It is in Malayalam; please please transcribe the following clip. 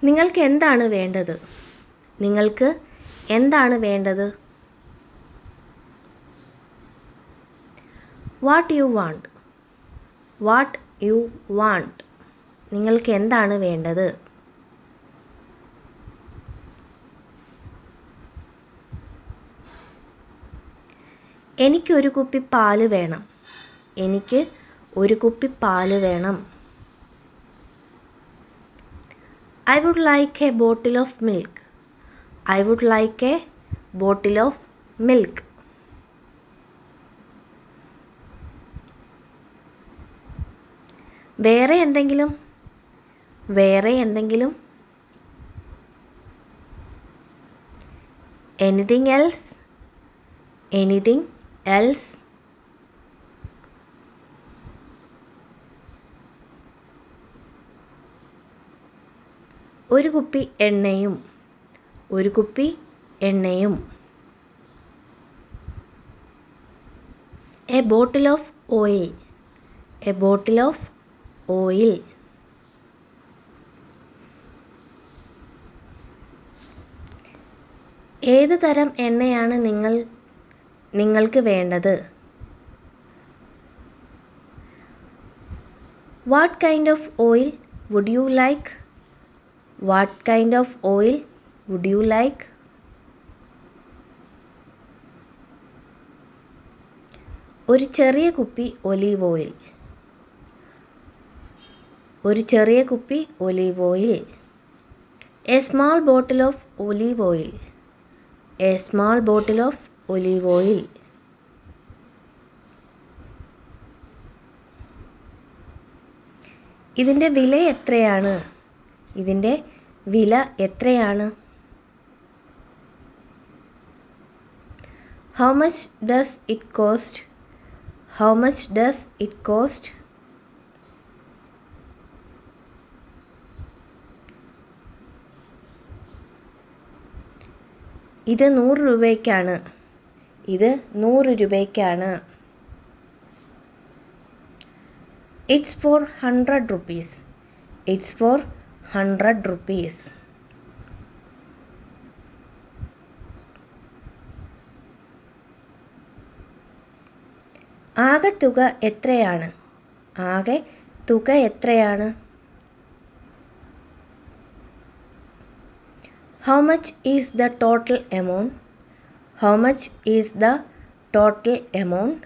നിങ്ങൾക്ക് എന്താണ് വേണ്ടത്? നിങ്ങൾക്ക് എന്താണ് വേണ്ടത്? What you want. What you want. നിങ്ങൾക്ക് എന്താണ് വേണ്ടത്? എനിക്കൊരു കുപ്പി പാല് വേണം. എനിക്ക് ഒരു കുപ്പി പാല് വേണം. I would like a bottle of milk. I would like a bottle of milk. വേറെ എന്തെങ്കിലും? വേറെ എന്തെങ്കിലും? Anything else? Anything else? ഒരു കുപ്പി എണ്ണയും. ഒരു കുപ്പി എണ്ണയും. A bottle of oil. A bottle of oil. ഏത് തരം എണ്ണയാണ് നിങ്ങൾക്ക് വേണ്ടത്? What kind of oil would you like? What kind of oil would you like? ഒരു ചെറിയ കുപ്പി ഒലീവ് ഓയിൽ. ഒരു ചെറിയ കുപ്പി olive oil. A small bottle of olive oil. A small bottle of olive oil. ഇതിൻ്റെ വില എത്രയാണ്? ഇതിൻ്റെ വില എത്രയാണ്? How much does it cost? How much does it cost? ഇത് 100 രൂപയ്ക്കാണ്. ഇത് 100 രൂപയ്ക്കാണ്. It's for 100 rupees. It's for 100 rupees. ആകെ തുക എത്രയാണ്? ആകെ തുക എത്രയാണ്? How much is the total amount? How much is the total amount?